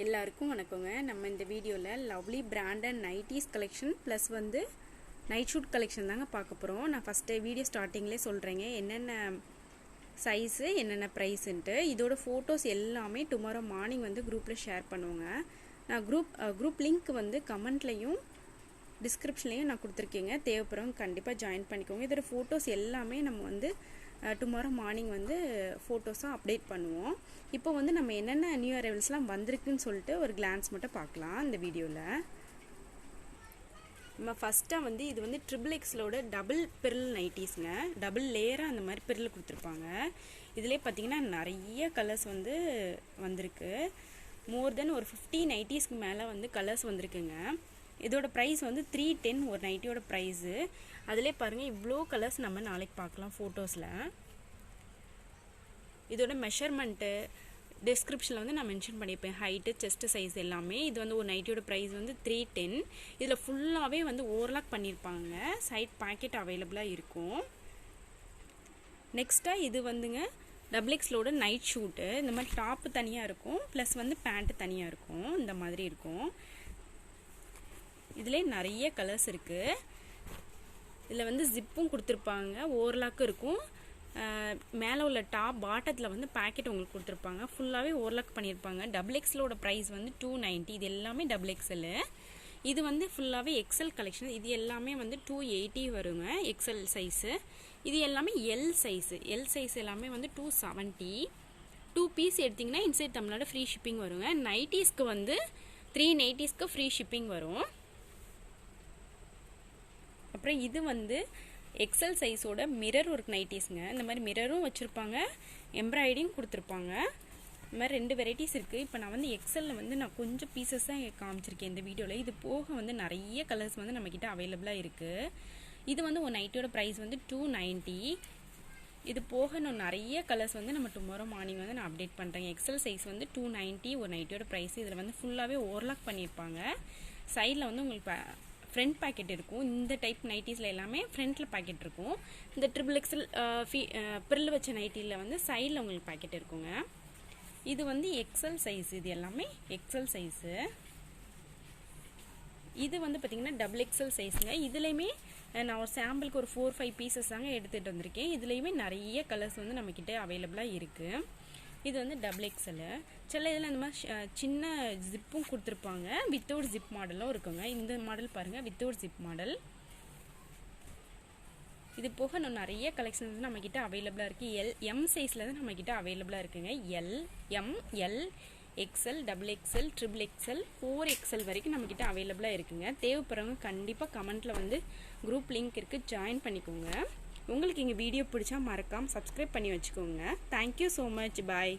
எல்லாருக்கும் வணக்கங்க. நம்ம இந்த வீடியோவில் lovely branded nighties collection plus வந்து நைட் ஷூட் கலெக்ஷன் தாங்க பார்க்க போகிறோம். நான் ஃபஸ்ட்டு வீடியோ ஸ்டார்டிங்லேயே சொல்கிறேங்க என்னென்ன சைஸு என்னென்ன ப்ரைஸுன்ட்டு. இதோட ஃபோட்டோஸ் எல்லாமே டுமாரோ மார்னிங் வந்து குரூப்பில் ஷேர் பண்ணுவோங்க. நான் குரூப் லிங்க் வந்து கமெண்ட்லேயும் டிஸ்கிரிப்ஷன்லேயும் நான் கொடுத்துருக்கேங்க. தேவைப்படுறவங்க கண்டிப்பாக ஜாயின் பண்ணிக்கோங்க. இதோட ஃபோட்டோஸ் எல்லாமே நம்ம வந்து டுமாரோ மார்னிங் வந்து ஃபோட்டோஸாக அப்டேட் பண்ணுவோம். இப்போ வந்து நம்ம என்னென்ன நியூ அரைவல்ஸ்லாம் வந்திருக்குன்னு சொல்லிட்டு ஒரு கிளான்ஸ் மட்டும் பார்க்கலாம் இந்த வீடியோவில். நம்ம ஃபஸ்ட்டாக வந்து இது வந்து XXLோட டபுள் பெர்ல் நைட்டிஸ்ங்க. டபுள் லேயராக அந்த மாதிரி பெர்ல் கொடுத்துருப்பாங்க. இதிலே பார்த்தீங்கன்னா நிறைய கலர்ஸ் வந்து வந்திருக்கு. மோர் தென் ஒரு 50 நைட்டிஸ்க்கு மேலே வந்து கலர்ஸ் வந்திருக்குங்க. இதோட ப்ரைஸ் வந்து 310 ஒரு நைட்டியோட ப்ரைஸு. அதிலே பாருங்கள் இவ்வளோ கலர்ஸ் நம்ம நாளைக்கு பார்க்கலாம் ஃபோட்டோஸில். இதோட மெஷர்மெண்ட்டு டிஸ்கிரிப்ஷனில் வந்து நான் மென்ஷன் பண்ணியிருப்பேன். ஹைட்டு செஸ்ட்டு சைஸ் எல்லாமே. இது வந்து ஒரு நைட்டியோட ப்ரைஸ் வந்து 310. இதில் ஃபுல்லாகவே வந்து ஓவர்லாக் பண்ணியிருப்பாங்க. சைட் பாக்கெட் அவைலபிளாக இருக்கும். நெக்ஸ்ட்டாக இது வந்துங்க XXLோட நைட் ஷூட்டு. இந்த மாதிரி டாப்பு தனியாக இருக்கும், ப்ளஸ் வந்து பேண்ட்டு தனியாக இருக்கும். இந்த மாதிரி இருக்கும். இதிலே நிறைய கலர்ஸ் இருக்குது. இதில் வந்து ஜிப்பும் கொடுத்துருப்பாங்க, ஓவர்லாக்கும் இருக்கும். மேலே உள்ள டாப் பாட்டத்தில் வந்து பேக்கெட் உங்களுக்கு கொடுத்துருப்பாங்க. ஃபுல்லாகவே ஓவர்லாக் பண்ணியிருப்பாங்க. XXLோட ப்ரைஸ் வந்து 290. இது எல்லாமே XXL. இது வந்து ஃபுல்லாகவே XL கலெக்ஷன். இது எல்லாமே வந்து 280 வருங்க XL சைஸு. இது எல்லாமே எல் சைஸு. எல் சைஸ் எல்லாமே வந்து 270. 2 பீஸ் எடுத்திங்கன்னா இன்சைட் தமிழ்நாடு ஃப்ரீ ஷிப்பிங் வருங்க. நைட்டிஸ்க்கு வந்து 3 நைட்டிஸ்க்கு ஃப்ரீ ஷிப்பிங் வரும். அப்புறம் இது வந்து XL சைஸோட மிரர் ஒர்க் நைட்டிஸ்ங்க. இந்த மாதிரி மிரரும் வச்சுருப்பாங்க, எம்ப்ராய்டியும் கொடுத்துருப்பாங்க. இந்த மாதிரி 2 வெரைட்டிஸ் இருக்குது. இப்போ நான் வந்து XLல வந்து நான் கொஞ்சம் பீசஸ் தான் காமிச்சிருக்கேன் இந்த வீடியோவில். இது போக வந்து நிறைய கலர்ஸ் வந்து நம்மக்கிட்ட அவைலபிளாக இருக்குது. இது வந்து ஒரு நைட்டியோட ப்ரைஸ் வந்து 290. இது போக இன்னும் நிறைய கலர்ஸ் வந்து நம்ம டுமாரோ மார்னிங் வந்து நான் அப்டேட் பண்ணுறேன். XL சைஸ் வந்து 290 ஒரு நைட்டியோட ப்ரைஸ். இதில் வந்து ஃபுல்லாகவே ஓவர்லாக் பண்ணியிருப்பாங்க. சைடில் வந்து உங்களுக்கு ஃப்ரண்ட் பேக்கெட் இருக்கும். இந்த டைப் நைட்டிஸில் எல்லாமே ஃப்ரண்ட்டில் பேக்கெட் இருக்கும். இந்த XXL பிரில் வச்ச நைட்டியில் வந்து சைடில் உங்களுக்கு பேக்கெட் இருக்குங்க. இது வந்து XL சைஸ். இது எல்லாமே XL சைஸு. இது வந்து பார்த்திங்கன்னா XXL சைஸுங்க. இதுலேயுமே நான் ஒரு சாம்பிளுக்கு ஒரு 4-5 பீசஸ் தாங்க எடுத்துகிட்டு வந்திருக்கேன். இதுலேயுமே நிறைய கலர்ஸ் வந்து நம்மக்கிட்ட அவைலபிளாக இருக்குது. இது வந்து XXL. சில இதில் இந்த மாதிரி சின்ன ஜிப்பும் கொடுத்துருப்பாங்க. வித்தவுட் ஜிப் மாடலும் இருக்குங்க. இந்த மாடல் பாருங்கள், வித்தவுட் ஜிப் மாடல். இது போக இன்னும் நிறைய கலெக்ஷன்ஸ் வந்து நம்மக்கிட்ட அவைலபிளாக இருக்குது. எம் சைஸில் தான் நம்மக்கிட்ட அவைலபிளாக இருக்குங்க. L, M, L, XL, XXL, XXL, 4XL வரைக்கும் நம்மக்கிட்ட அவைலபிளாக இருக்குங்க. தேவைப்படுறவங்க கண்டிப்பாக கமெண்ட்டில் வந்து குரூப் லிங்க் இருக்குது, ஜாயின் பண்ணிக்கோங்க. உங்களுக்கு இங்கே வீடியோ பிடிச்சா மறக்காமல் சப்ஸ்கிரைப் பண்ணி வச்சுக்கோங்க. Thank you so much. பாய்.